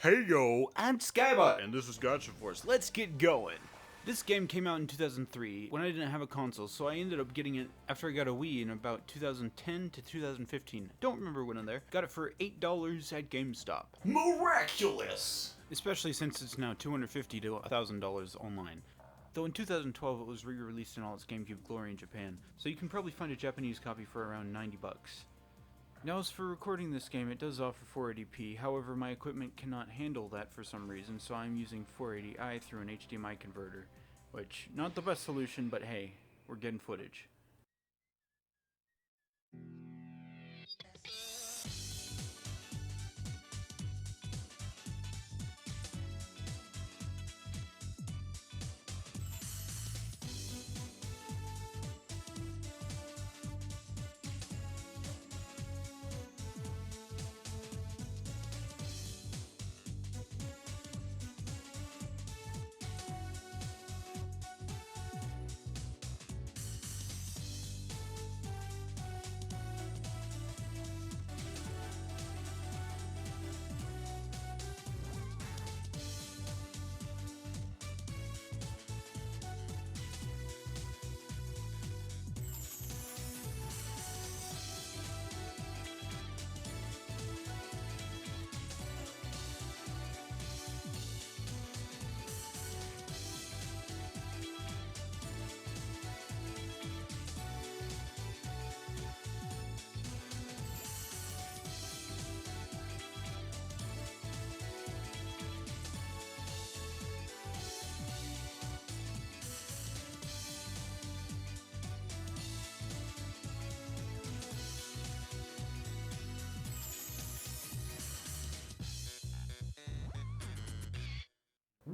Hey yo, I'm Skybot, and this is Gotcha Force. Let's get going. This game came out in 2003 when I didn't have a console, so I ended up getting it after I got a Wii in about 2010 to 2015. Don't remember when I'm there. Got it for $8 at GameStop. Miraculous! Especially since it's now $250 to $1,000 online. Though in 2012 it was re-released in all its GameCube glory in Japan, so you can probably find a Japanese copy for around 90 bucks. Now as for recording this game, it does offer 480p, however my equipment cannot handle that for some reason, so I'm using 480i through an HDMI converter, which, not the best solution, but hey, we're getting footage.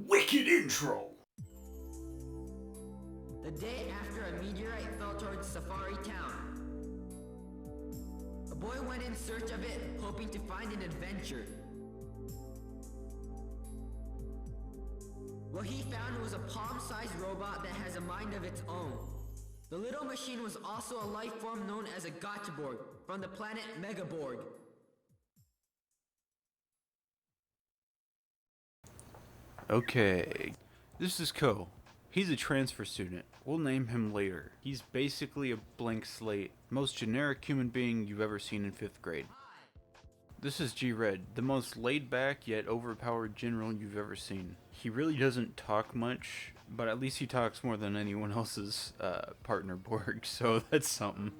Wicked intro! The day after a meteorite fell towards Safari Town, a boy went in search of it, hoping to find an adventure. What he found was a palm-sized robot that has a mind of its own. The little machine was also a life form known as a Gotchaborg from the planet Megaborg. Okay, this is Ko. He's a transfer student. We'll name him later. He's basically a blank slate, most generic human being you've ever seen in 5th grade. This is G-Red, the most laid-back yet overpowered general you've ever seen. He really doesn't talk much, but at least he talks more than anyone else's partner Borg, so that's something.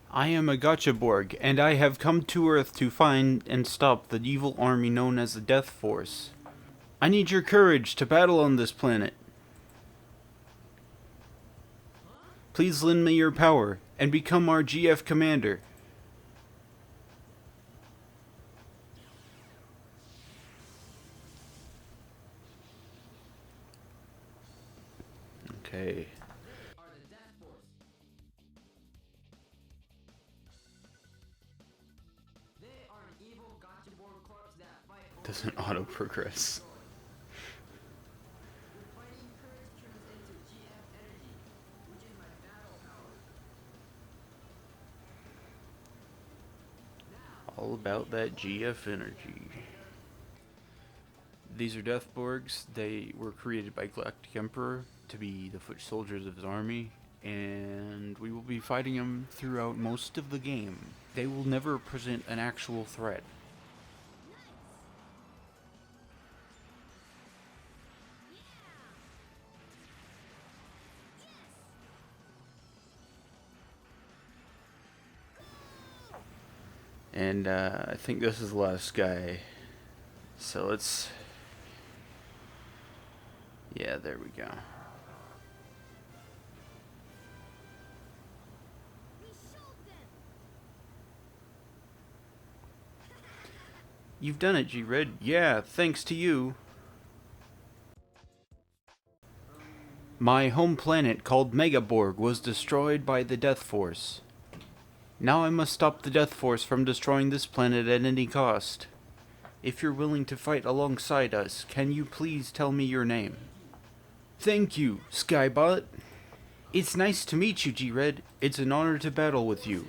I am a Gotchaborg, and I have come to Earth to find and stop the evil army known as the Death Force. I need your courage to battle on this planet. Please lend me your power and become our GF commander. Okay. Doesn't auto progress. All about that GF energy. These are Deathborgs. They were created by Galactic Emperor to be the foot soldiers of his army, and we will be fighting them throughout most of the game. They will never present an actual threat. And I think this is the last guy. So let's... Yeah, there we go. You've done it, G-Red. Yeah, thanks to you. My home planet called Megaborg was destroyed by the Death Force. Now I must stop the Death Force from destroying this planet at any cost. If you're willing to fight alongside us, can you please tell me your name? Thank you, Skybot. It's nice to meet you, G-Red. It's an honor to battle with you.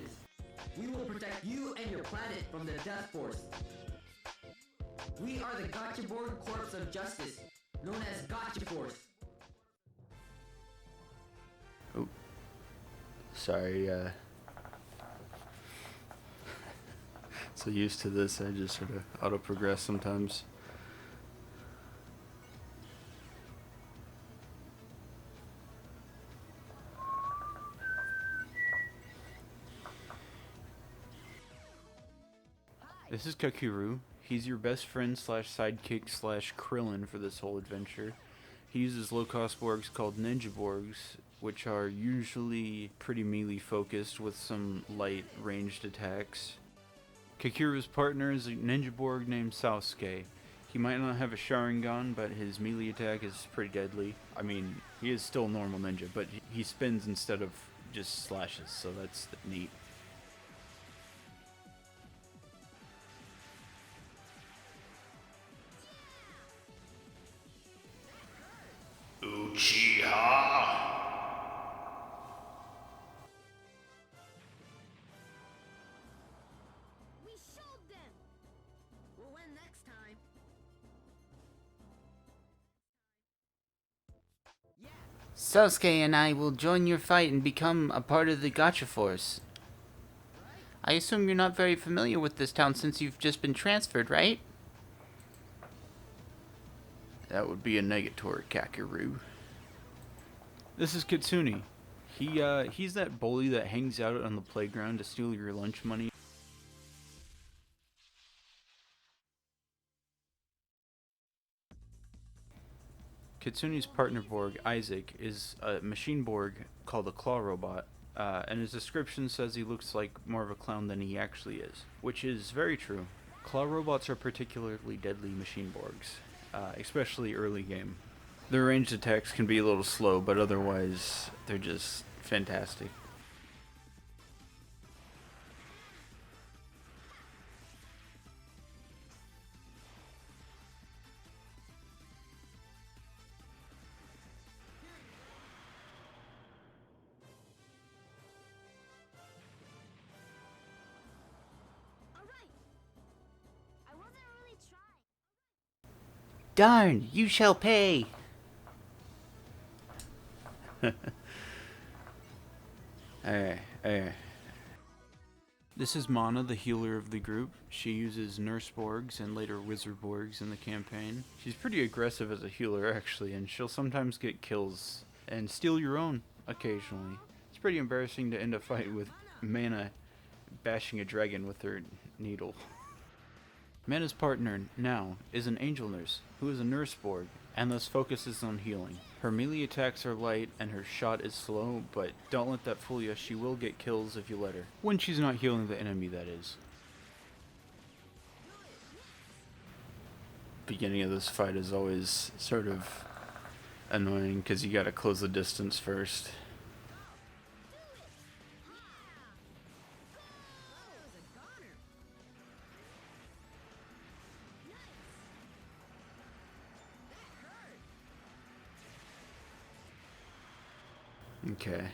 We will protect you and your planet from the Death Force. We are the Gotchaborg Corps of Justice, known as Gotcha Force. Oh, sorry, so used to this, I just sort of auto-progress sometimes. This is Kakiru. He's your best friend slash sidekick slash Krillin for this whole adventure. He uses low-cost Borgs called Ninja Borgs, which are usually pretty melee focused with some light ranged attacks. Kakiru's partner is a Ninja Borg named Sasuke. He might not have a Sharingan, but his melee attack is pretty deadly. I mean, he is still a normal ninja, but he spins instead of just slashes, so that's neat. Uchiha! We showed them! We'll win next time. Sasuke and I will join your fight and become a part of the Gotcha Force. I assume you're not very familiar with this town since you've just been transferred, right? That would be a negatory, Kakiru. This is Kitsune. He's that bully that hangs out on the playground to steal your lunch money. Kitsune's partner Borg, Isaac, is a machine Borg called a claw robot, and his description says he looks like more of a clown than he actually is, which is very true. Claw robots are particularly deadly machine Borgs, especially early game. Their ranged attacks can be a little slow, but otherwise they're just fantastic. Darn, you shall pay! This is Mana, the healer of the group. She uses Nurse Borgs and later Wizard Borgs in the campaign. She's pretty aggressive as a healer, actually, and she'll sometimes get kills and steal your own occasionally. It's pretty embarrassing to end a fight with Mana bashing a dragon with her needle. Mana's partner, now, is an angel nurse, who is a nurse Borg, and thus focuses on healing. Her melee attacks are light, and her shot is slow, but don't let that fool you, she will get kills if you let her. When she's not healing the enemy, that is. Beginning of this fight is always sort of annoying, because you gotta close the distance first. Okay.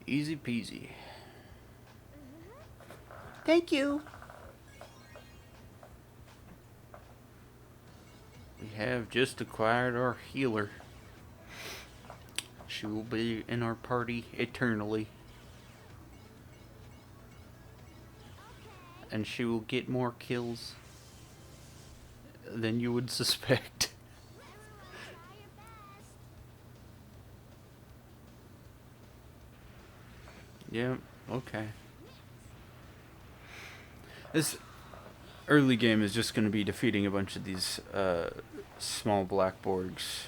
Easy peasy. Thank you. We have just acquired our healer. She will be in our party eternally. And she will get more kills than you would suspect. Yeah, okay. This early game is just going to be defeating a bunch of these small black Borgs.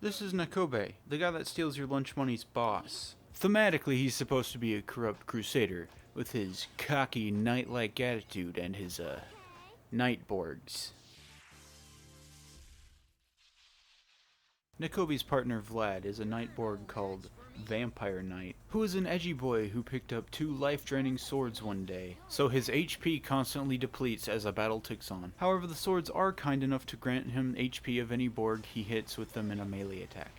This is Nakobe, the guy that steals your lunch money's boss. Thematically, he's supposed to be a corrupt crusader, with his cocky, knight-like attitude and his, Nightborgs. Nakobe's partner Vlad is a Nightborg called Vampire Knight, who is an edgy boy who picked up 2 life-draining swords one day, so his HP constantly depletes as a battle ticks on. However, the swords are kind enough to grant him HP of any Borg he hits with them in a melee attack.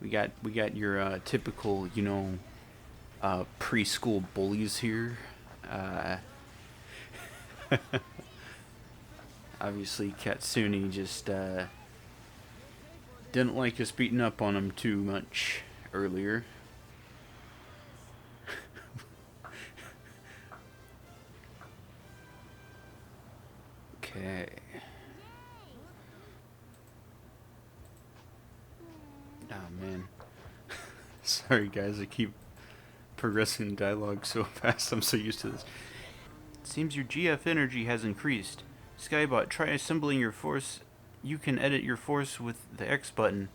We got your typical, preschool bullies here. Obviously, Katsuni just didn't like us beating up on him too much earlier. Okay. Oh man. Sorry guys, I keep progressing dialogue so fast. I'm so used to this. Seems your GF energy has increased. Skybot, try assembling your force. You can edit your force with the X button.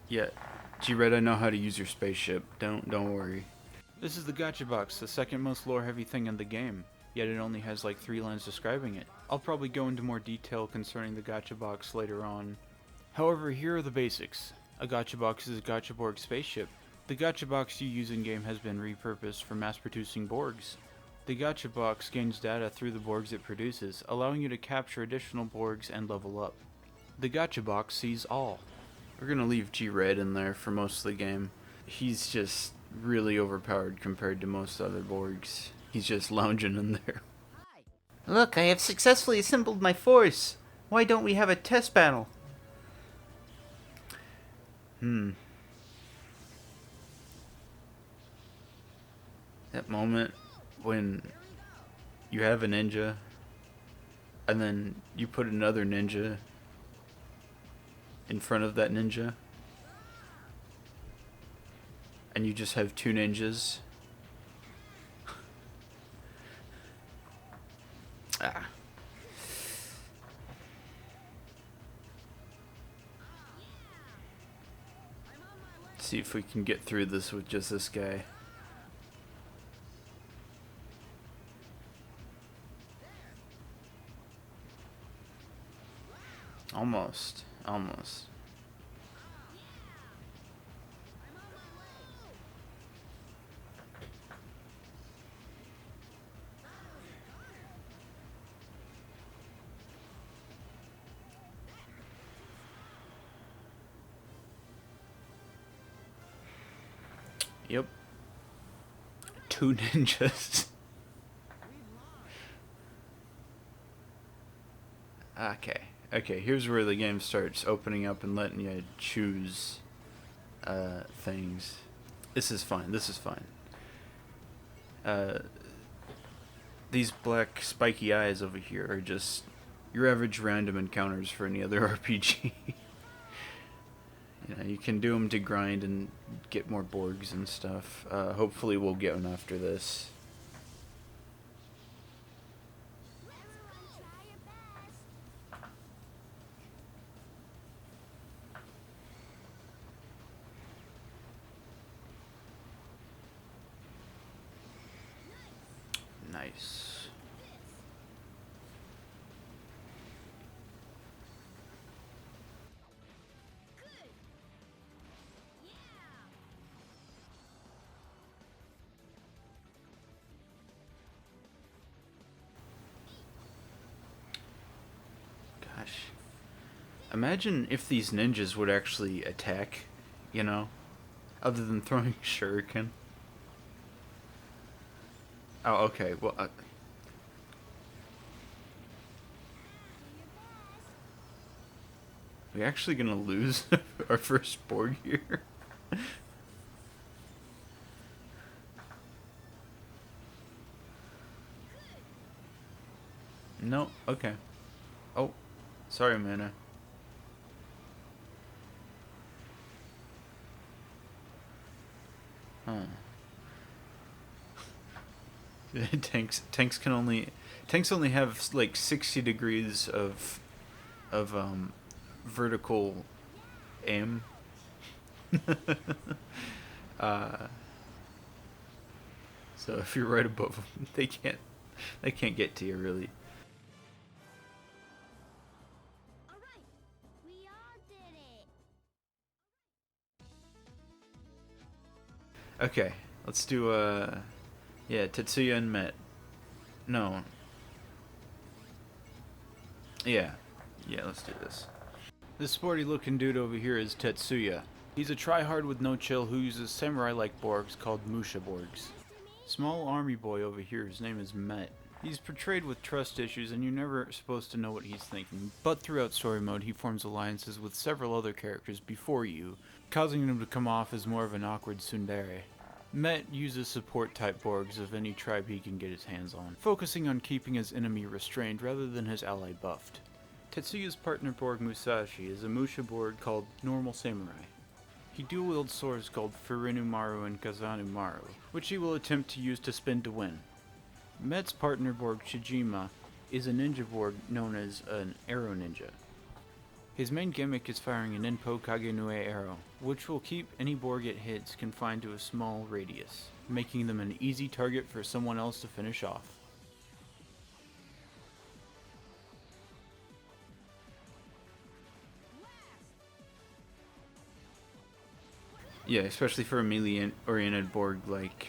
G-Red, I know how to use your spaceship. Don't worry. This is the Gacha Box, the second most lore-heavy thing in the game. Yet it only has like 3 lines describing it. I'll probably go into more detail concerning the Gacha Box later on. However, here are the basics. A Gacha Box is a Gachaborg spaceship. The Gacha Box you use in-game has been repurposed for mass-producing Borgs. The Gacha Box gains data through the Borgs it produces, allowing you to capture additional Borgs and level up. The Gacha Box sees all. We're gonna leave G-Red in there for most of the game. He's just really overpowered compared to most other Borgs. He's just lounging in there. Look, I have successfully assembled my force. Why don't we have a test battle? That moment when you have a ninja and then you put another ninja in front of that ninja and you just have 2 ninjas. See if we can get through this with just this guy. Almost. Yep. 2 ninjas. Okay, here's where the game starts opening up and letting you choose things. This is fine. These black spiky eyes over here are just your average random encounters for any other RPG. You can do them to grind and get more Borgs and stuff. Hopefully we'll get one after this. Nice. Gosh. Imagine if these ninjas would actually attack, other than throwing shuriken. Oh, okay. Well, we actually gonna lose our first Borg here? No. Okay. Oh, sorry, Mana. Huh. tanks only have like 60 degrees of vertical aim. So if you're right above them, they can't get to you really. Alright, we all did it. Okay, let's do yeah, Tetsuya and Met. No. Yeah, let's do this. This sporty looking dude over here is Tetsuya. He's a tryhard with no chill who uses samurai-like Borgs called Musha Borgs. Small army boy over here, his name is Met. He's portrayed with trust issues and you're never supposed to know what he's thinking, but throughout story mode he forms alliances with several other characters before you, causing him to come off as more of an awkward tsundere. Met uses support type Borgs of any tribe he can get his hands on, focusing on keeping his enemy restrained rather than his ally buffed. Tetsuya's partner Borg Musashi is a Musha Borg called Normal Samurai. He dual-wields swords called Furinumaru and Kazanumaru, which he will attempt to use to spin to win. Met's partner Borg Shijima is a ninja Borg known as an arrow ninja. His main gimmick is firing an Inpo Kagenue arrow, which will keep any Borg it hits confined to a small radius, making them an easy target for someone else to finish off. Yeah, especially for a melee-oriented Borg like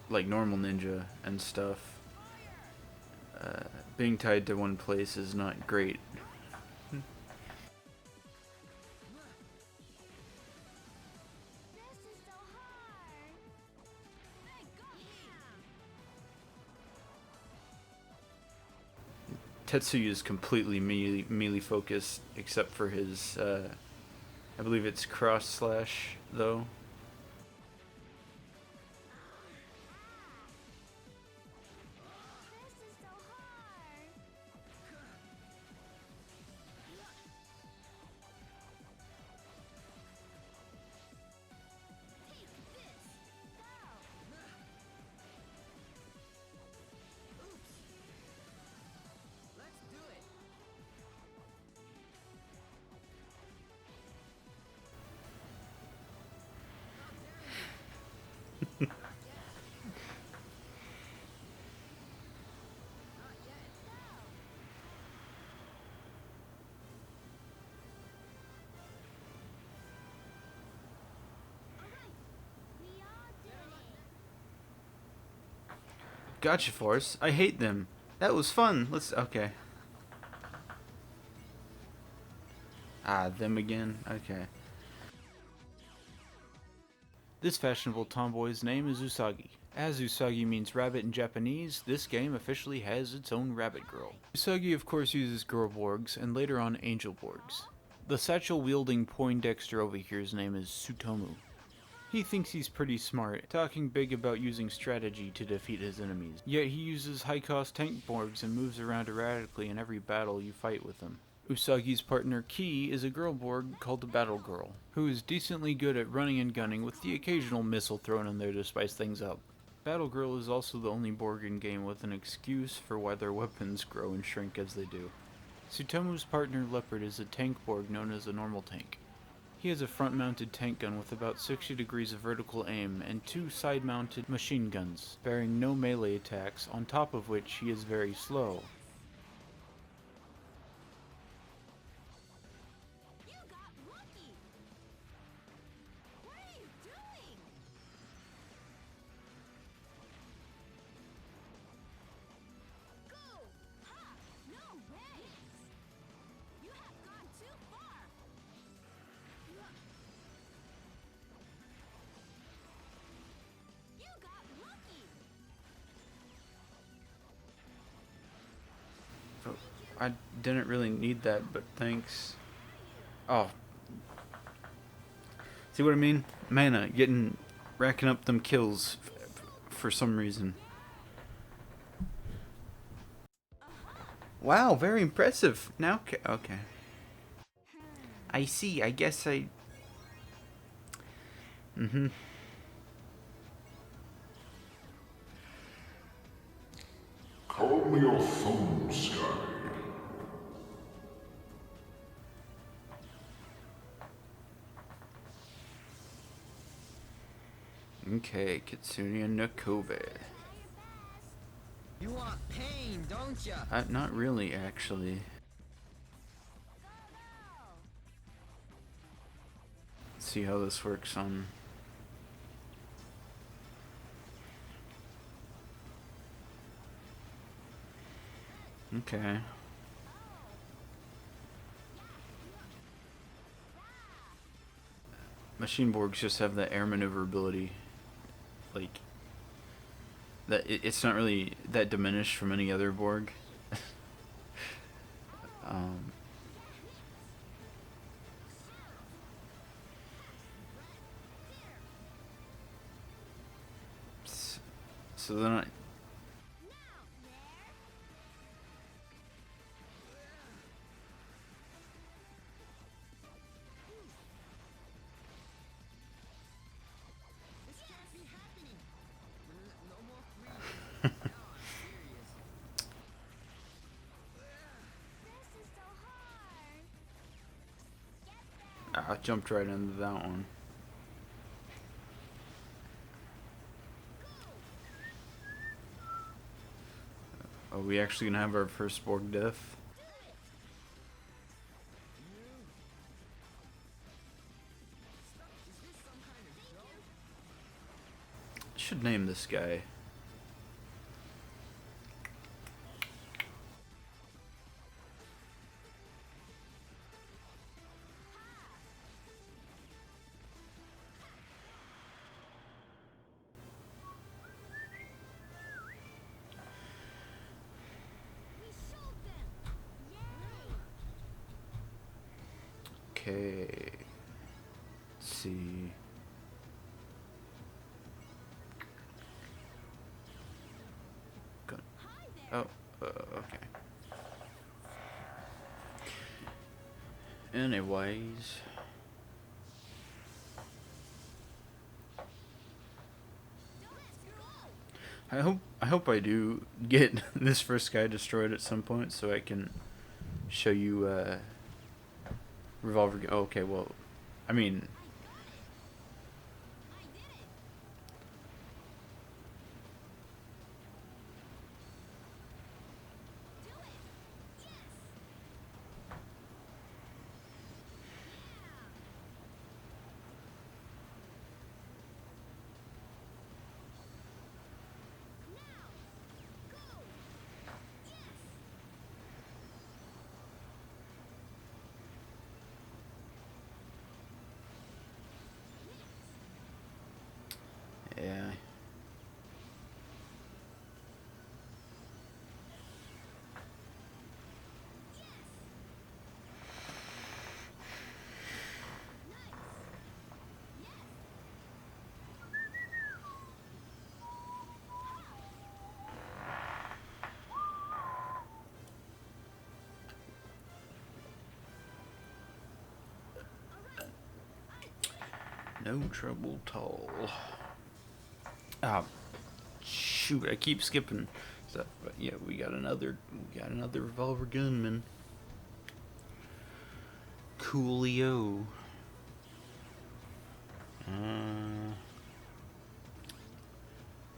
normal ninja and stuff. Being tied to one place is not great. This is so hard. Hey, go! Tetsuya is completely melee focused, except for his, I believe it's cross slash, though. This is so hard. Take this. Pow. Oops. Let's do it. We all did it. Gotcha Force. I hate them. That was fun. Okay. Ah, them again? Okay. This fashionable tomboy's name is Usagi. As Usagi means rabbit in Japanese, this game officially has its own rabbit girl. Usagi of course uses girl Borgs, and later on angel Borgs. The satchel-wielding Poindexter over here's name is Tsutomu. He thinks he's pretty smart, talking big about using strategy to defeat his enemies. Yet he uses high-cost tank Borgs and moves around erratically in every battle you fight with him. Usagi's partner Ki is a girl Borg called the Battle Girl, who is decently good at running and gunning with the occasional missile thrown in there to spice things up. Battle Girl is also the only Borg in game with an excuse for why their weapons grow and shrink as they do. Tsutomu's partner Leopard is a tank Borg known as a normal tank. He has a front-mounted tank gun with about 60 degrees of vertical aim and 2 side-mounted machine guns, bearing no melee attacks, on top of which he is very slow. You got lucky. What are you doing? Go! Ha! No way! You have gone too far. You got lucky. I didn't really need that, but thanks. Oh. See what I mean? Mana, racking up them kills for some reason. Wow, very impressive. Now, okay. I see, I guess I... Call me your phone, Sky. Okay, Kitsune and Nakobe. You want pain, don't ya? Not really, actually. Let's see how this works on. Okay. Machine Borgs just have the air maneuverability. Like, that it's not really that diminished from any other Borg. So they're not. This can't be happening. No more freedom. No, I'm serious. This is so hard. I jumped right into that one. Are we actually gonna have our first Borg death? Should name this guy. We showed them. Yay. Okay. Let's see. Go. Hi there. Oh, okay. Anyways. I hope I do get this first guy destroyed at some point so I can show you Revolver. Oh, okay, well, I mean, I did it. Do it. Yes. Yeah. Now. Go. Yes. yeah. No trouble at all. Ah, shoot! I keep skipping stuff, but yeah, we got another Revolver gunman. Coolio.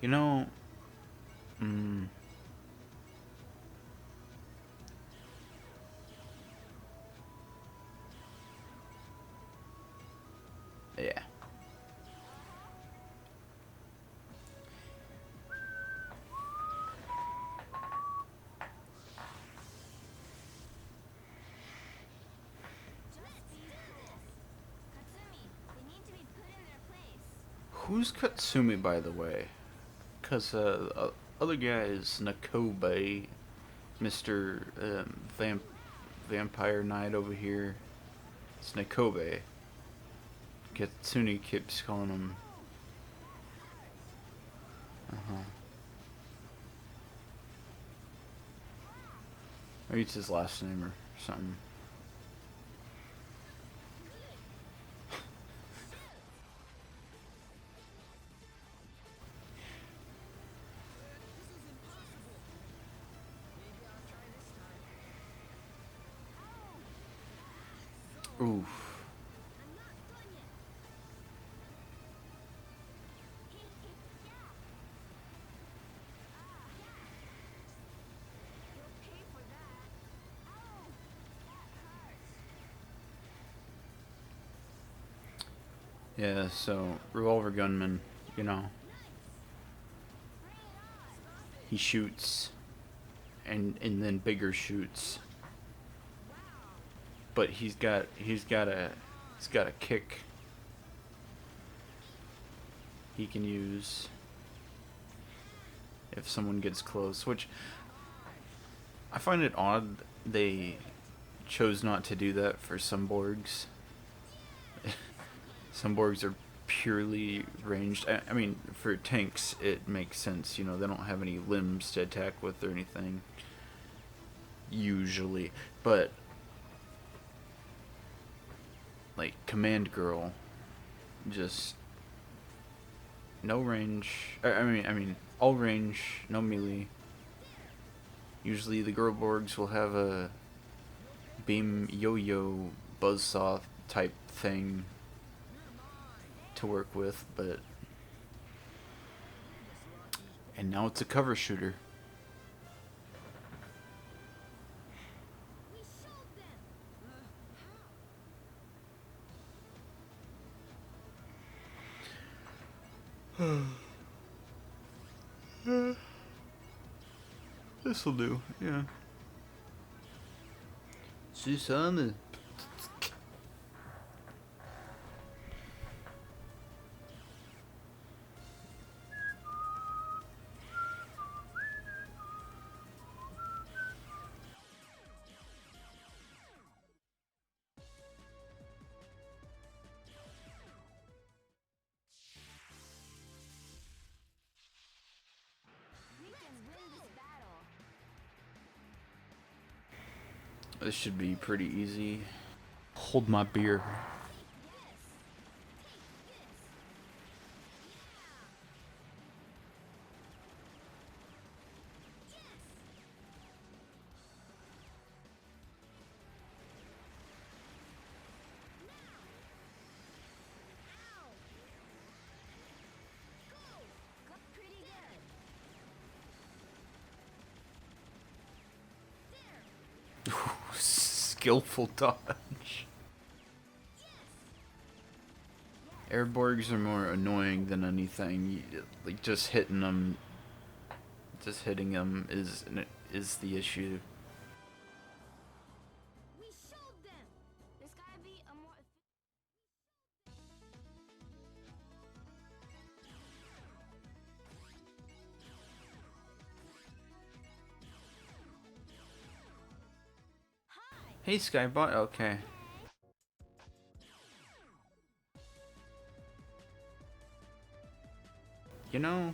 You know, yeah. Let's do this. Katsumi, they need to be put in their place. Who's Katsumi, by the way? Cause other guy is Nakobe, Mr. Vampire Knight over here. It's Nakobe. Katsuni keeps calling him. Maybe it's his last name or something. Oof. Yeah, so revolver gunman, you know, he shoots and then bigger shoots. But he's got a kick he can use if someone gets close, which I find it odd they chose not to do that for some Borgs. Some Borgs are purely ranged. I mean, for tanks, it makes sense. You know, they don't have any limbs to attack with or anything. Usually. But, like, Command Girl, just no range. I mean, all range, no melee. Usually the girl Borgs will have a beam yo-yo buzzsaw type thing to work with, but and now it's a cover shooter. This'll do, yeah. Susanne. We can win this battle. This should be pretty easy. Hold my beer. Pretty good. Skillful dodge. Airborgs are more annoying than anything. Like just hitting them is the issue. We showed them. There's gotta be a more. Hey Skybot, okay. You know,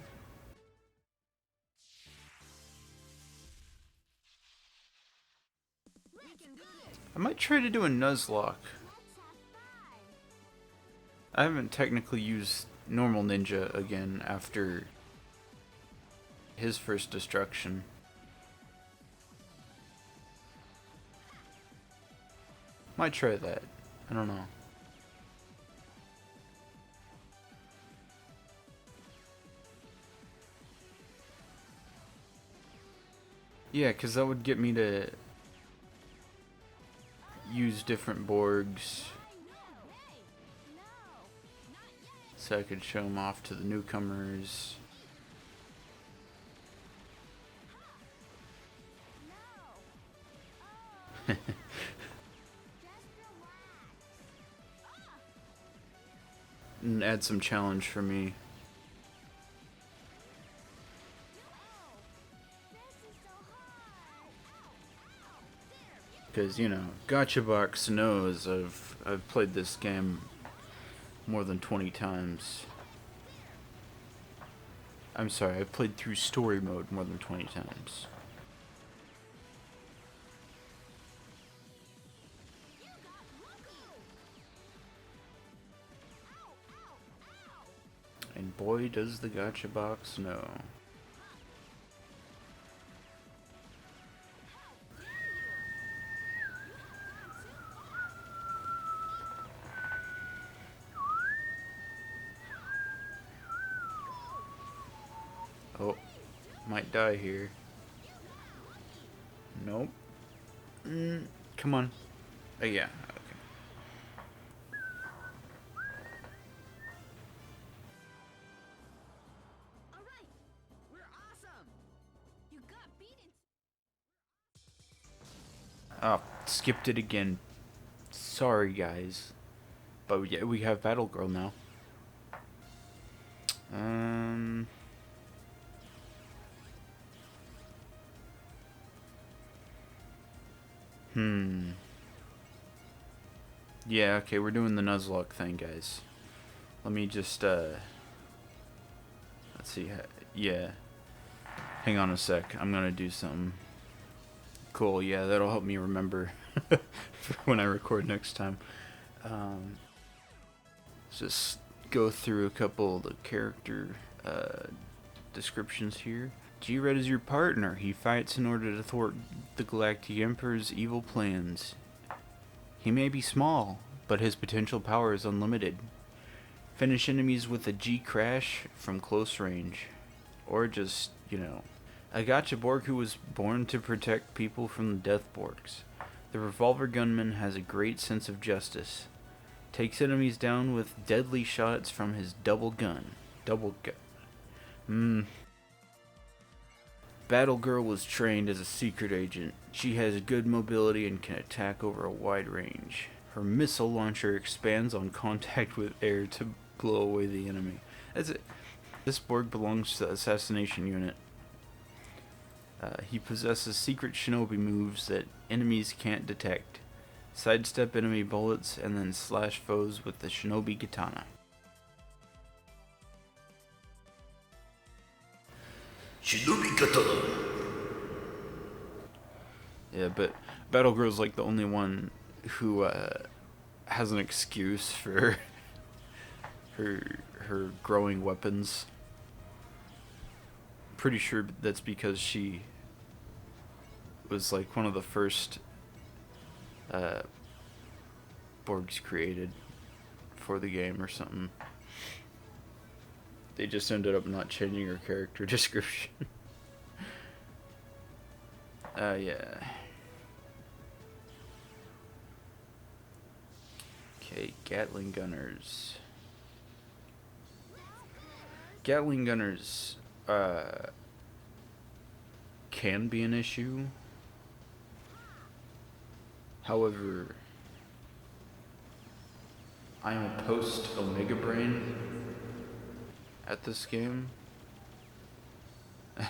I might try to do a Nuzlocke. I haven't technically used normal ninja again after his first destruction. Might try that. I don't know. Yeah, because that would get me to use different Borgs so I could show them off to the newcomers. And add some challenge for me. Because, you know, GachaBox knows I've played this game more than 20 times. I'm sorry, I've played through story mode more than 20 times. And boy, does the GachaBox know. Oh, might die here. Nope. Come on. Oh, yeah. Okay. Alright! We're awesome! You got beaten. Oh, skipped it again. Sorry, guys. But yeah, we have Battle Girl now. Yeah, okay, we're doing the Nuzlocke thing, guys. Let me just, let's see. Yeah. Hang on a sec. I'm gonna do something. Cool, yeah, that'll help me remember for when I record next time. Let's just go through a couple of the character descriptions here. G-Red is your partner. He fights in order to thwart the Galactic Emperor's evil plans. He may be small, but his potential power is unlimited. Finish enemies with a G-Crash from close range. Or just, you know, a Gotchaborg who was born to protect people from the Deathborgs. The Revolver Gunman has a great sense of justice. Takes enemies down with deadly shots from his double gun. Battle Girl was trained as a secret agent. She has good mobility and can attack over a wide range. Her missile launcher expands on contact with air to blow away the enemy. That's it. This Borg belongs to the assassination unit. He possesses secret shinobi moves that enemies can't detect. Sidestep enemy bullets and then slash foes with the shinobi katana. Shinobi Katana. Yeah, but Battle Girl's like the only one who has an excuse for her growing weapons. Pretty sure that's because she was like one of the first Borgs created for the game or something. They just ended up not changing her character description. Yeah. Okay, Gatling Gunners. Gatling Gunners can be an issue. However, I'm a post Omega Brain at this game. I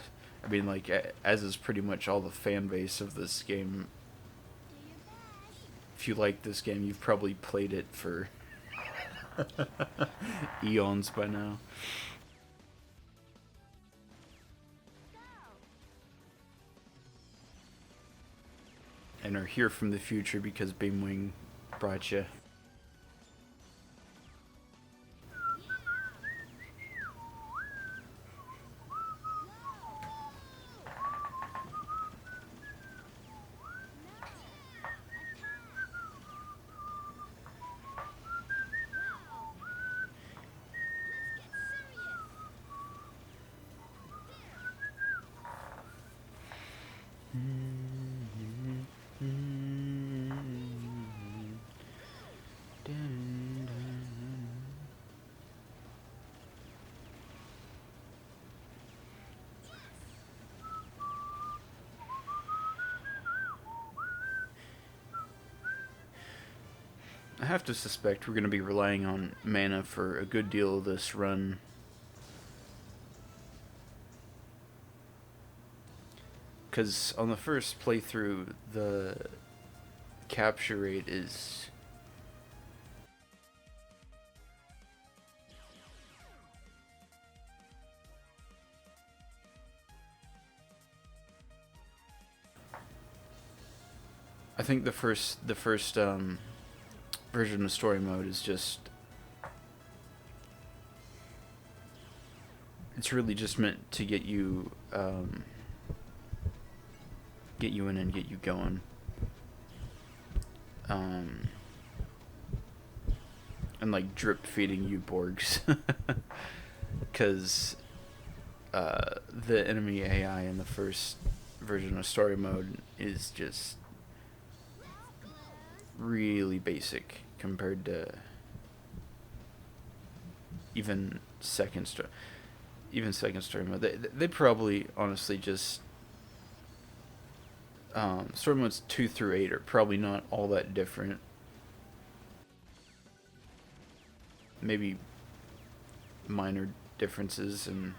mean, like, as is pretty much all the fan base of this game. If you like this game, you've probably played it for eons by now. And are here from the future because Beamwing brought you. I have to suspect we're going to be relying on mana for a good deal of this run. Because on the first playthrough, the capture rate is... I think the first version of story mode is just... It's really just meant to get you in and get you going. And like drip feeding you Borgs. Because the enemy AI in the first version of story mode is just really basic compared to even second story mode. They probably honestly just story modes 2 through 8 are probably not all that different. Maybe minor differences in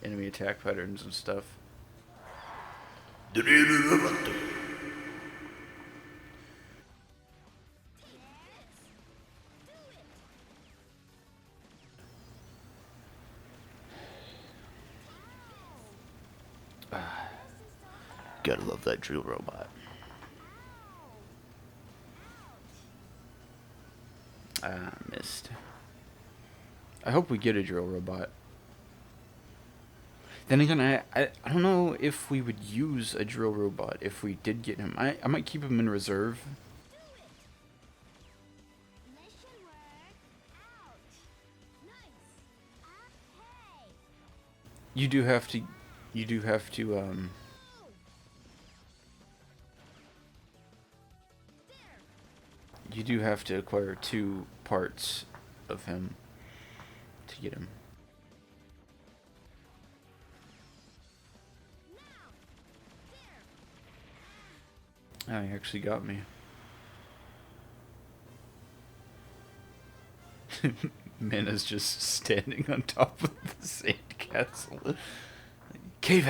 enemy attack patterns and stuff. ドリルロボット Gotta love that drill robot. Missed. I hope we get a drill robot. Then again, I don't know if we would use a drill robot if we did get him. I might keep him in reserve. Mission work. Ouch. Nice. Okay. You do have to you do have to acquire 2 parts of him to get him. Oh, he actually got me. Mana's just standing on top of the sandcastle. Cave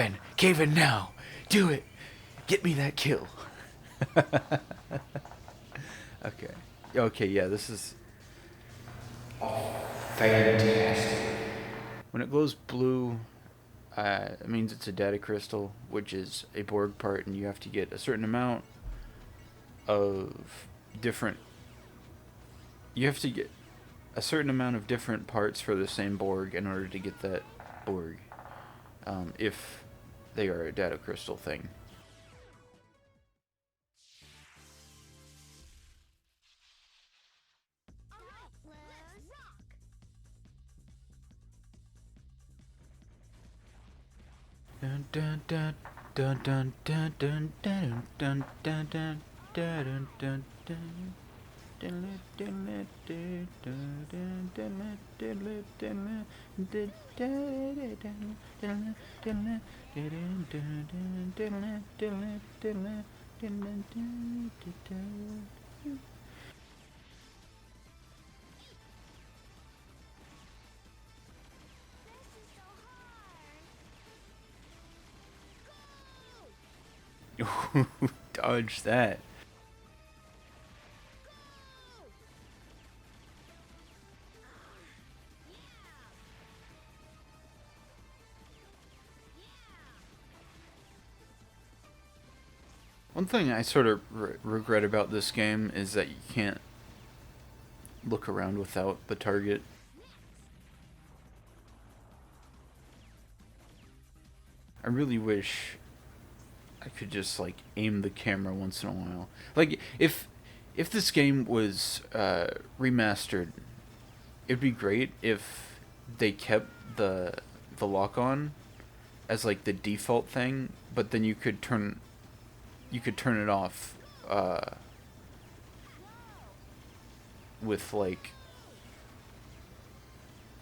in now. Do it. Get me that kill. Okay, yeah, this is fantastic. When it glows blue, it means it's a data crystal, which is a Borg part, and you have to get a certain amount of different... You have to get a certain amount of different parts for the same Borg in order to get that Borg, if they are a data crystal thing. Dun dun dun dun dun dun dun dun dun dun dun dun dun dun. Dodge that. One thing I sort of regret about this game is that you can't look around without the target. I really wish I could just like aim the camera once in a while. Like if this game was remastered, it'd be great if they kept the lock on as like the default thing, but then you could turn it off with like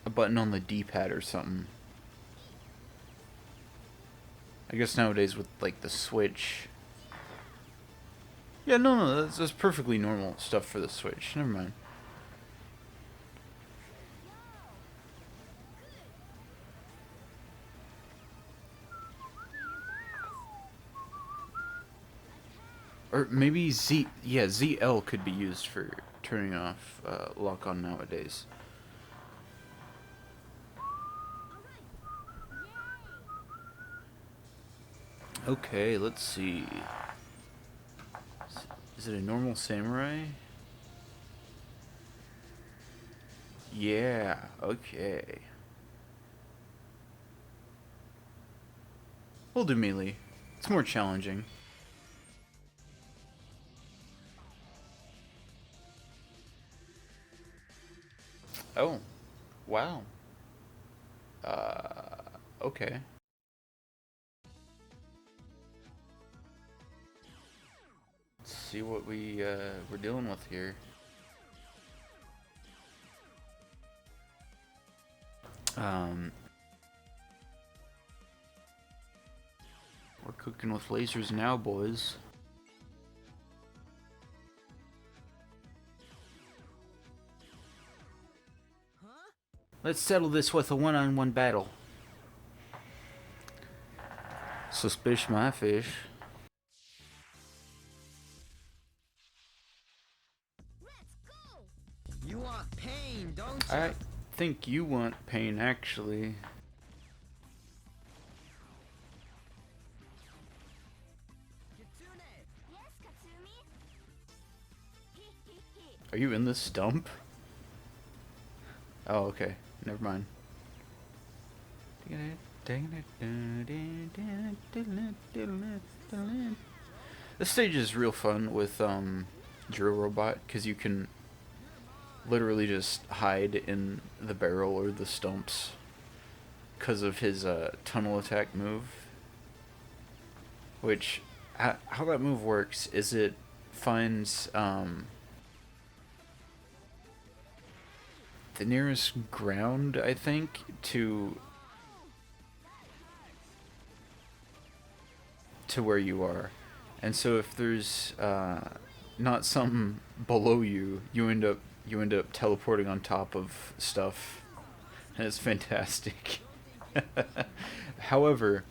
a button on the D-pad or something. I guess nowadays with like the Switch. Yeah, no, that's perfectly normal stuff for the Switch. Never mind. Or maybe ZL could be used for turning off lock on nowadays. Okay, let's see. Is it a normal samurai? Yeah, okay. We'll do melee. It's more challenging. Oh, wow. Okay. see what we're dealing with here. We're cooking with lasers now, boys. Let's settle this with a one-on-one battle. Suspish my fish. You want pain, don't you? I think you want pain, actually. Kitsune! Yes, Katsumi? He, he. Are you in the stump? Oh, okay. Never mind. This stage is real fun with Jiro Robot because you can literally just hide in the barrel or the stumps because of his tunnel attack move. Which, how that move works is it finds the nearest ground, I think, to where you are. And so if there's not something below you, you end up teleporting on top of stuff. And it's fantastic. However,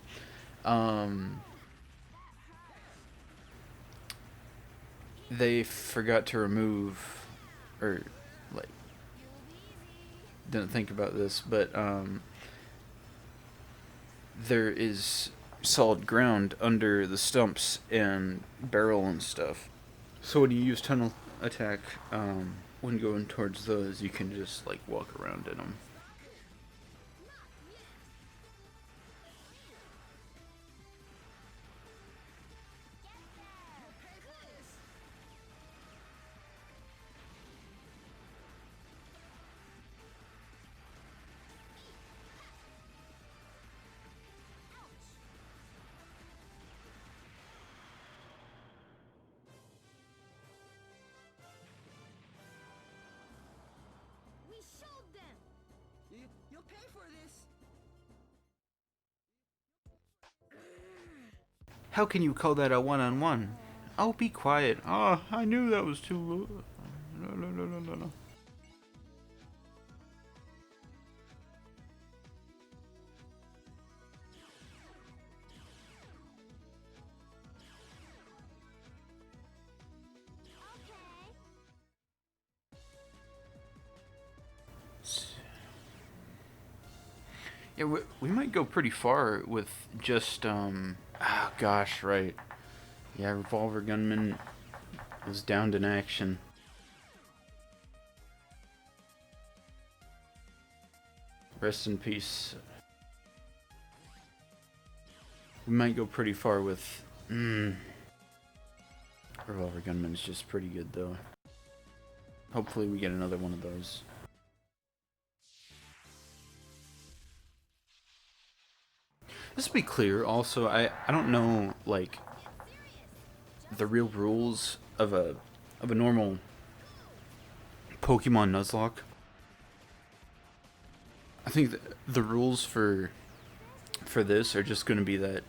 they forgot to remove, or like didn't think about this, but there is solid ground under the stumps and barrel and stuff. So when you use tunnel attack, when going towards those, you can just like walk around in them. We showed them! You'll pay for this! How can you call that a one-on-one? Oh, be quiet. Oh, I knew that was too low. No. Yeah, we might go pretty far with just, oh gosh, right. Yeah, Revolver Gunman is downed in action. Rest in peace. We might go pretty far with, Revolver Gunman's just pretty good though. Hopefully we get another one of those. Just to be clear, also, I don't know, like, the real rules of a normal Pokemon Nuzlocke. I think the rules for this are just going to be that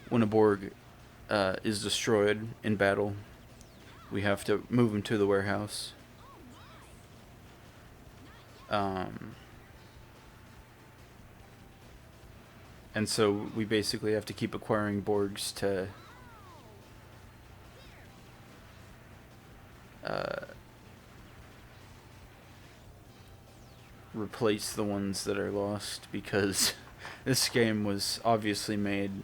when a Borg is destroyed in battle, we have to move him to the warehouse. And so we basically have to keep acquiring Borgs to replace the ones that are lost, because this game was obviously made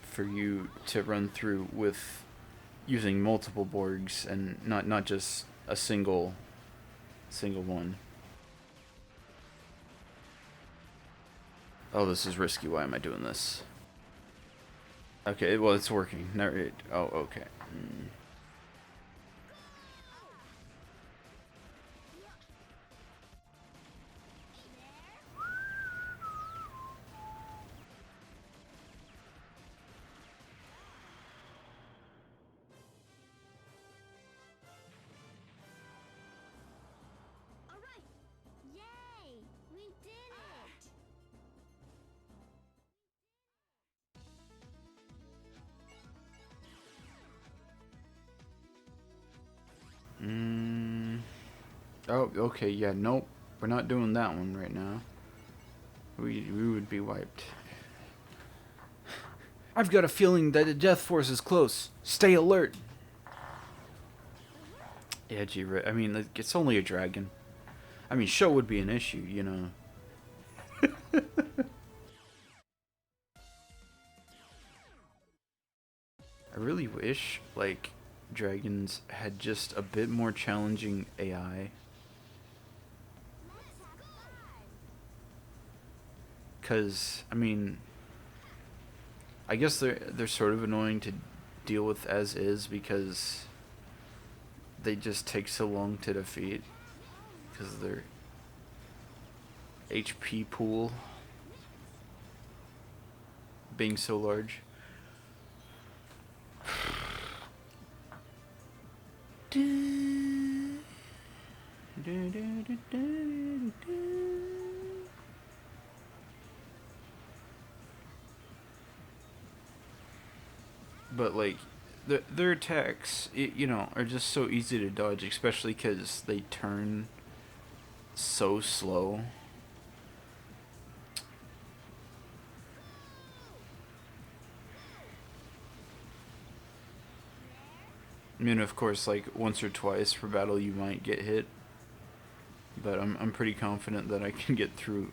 for you to run through with using multiple Borgs and not just a single one. Oh, this is risky. Why am I doing this? Okay, well, it's working. Oh, okay. Oh, okay, yeah, nope. We're not doing that one right now. We would be wiped. I've got a feeling that the Death Force is close. Stay alert. Yeah, gee, I mean, like, it's only a dragon. I mean, show would be an issue, you know. I really wish, like, dragons had just a bit more challenging AI. Cause, I mean, I guess they're sort of annoying to deal with as is because they just take so long to defeat because of their HP pool being so large. But like their attacks, you know, are just so easy to dodge, especially because they turn so slow. I mean, of course, like once or twice per battle you might get hit, but I'm pretty confident that I can get through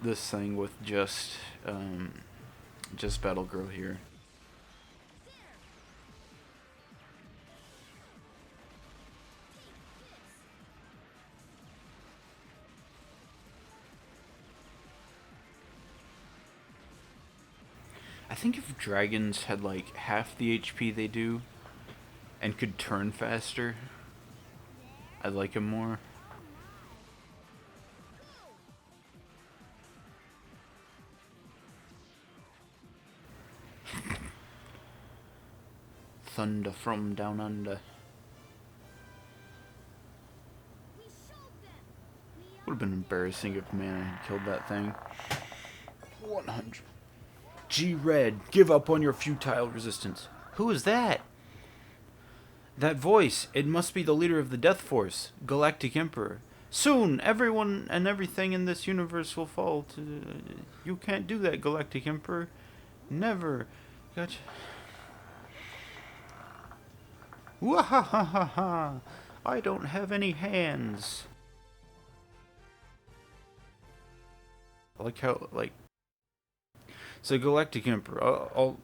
this thing with just Battle Girl here. I think if dragons had like half the HP they do and could turn faster, I'd like them more. Thunder from down under. Would have been embarrassing if Mana had killed that thing. 100. G-Red, give up on your futile resistance. Who is that? That voice, it must be the leader of the Death Force, Galactic Emperor. Soon, everyone and everything in this universe will fall to... You can't do that, Galactic Emperor. Never. Gotcha. Wahahaha! I don't have any hands. I like how, like... So Galactic Emperor,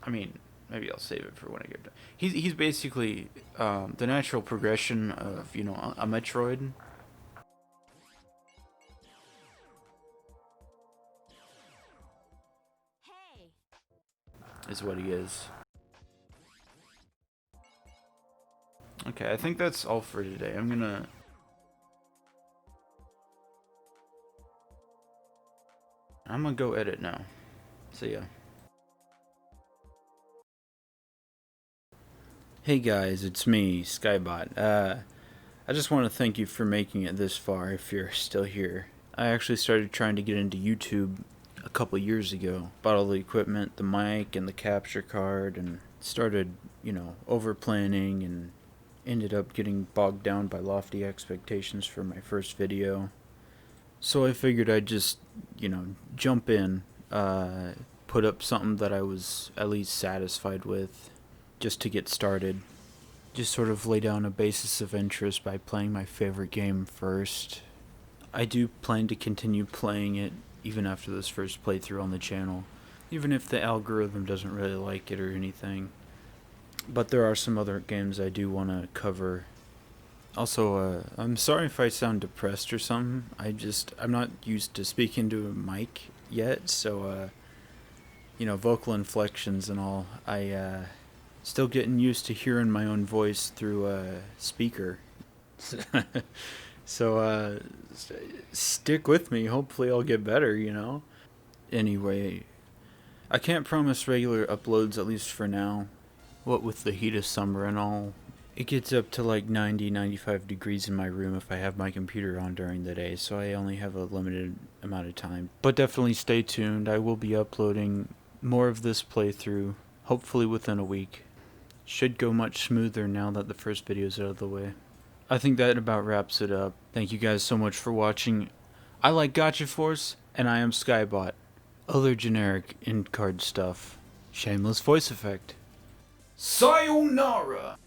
I mean, maybe I'll save it for when I get done. He's basically the natural progression of, you know, a Metroid. Hey. Is what he is. Okay, I think that's all for today. I'm gonna go edit now. See ya. Hey guys, it's me, Skybot. I just want to thank you for making it this far if you're still here. I actually started trying to get into YouTube a couple years ago. Bought all the equipment, the mic and the capture card, and started, you know, over planning and ended up getting bogged down by lofty expectations for my first video. So I figured I'd just, you know, jump in, put up something that I was at least satisfied with, just to get started. Just sort of lay down a basis of interest by playing my favorite game first. I do plan to continue playing it even after this first playthrough on the channel, even if the algorithm doesn't really like it or anything. But there are some other games I do want to cover. Also, I'm sorry if I sound depressed or something. I'm not used to speaking to a mic yet, so, you know, vocal inflections and all. Still getting used to hearing my own voice through a speaker. So, stick with me. Hopefully I'll get better, you know? Anyway, I can't promise regular uploads, at least for now. What with the heat of summer and all, it gets up to like 90-95 degrees in my room if I have my computer on during the day, so I only have a limited amount of time. But definitely stay tuned. I will be uploading more of this playthrough, hopefully within a week. Should go much smoother now that the first video is out of the way. I think that about wraps it up. Thank you guys so much for watching. I like Gotcha Force, and I am Skybot. Other generic in-card stuff. Shameless voice effect. Sayonara!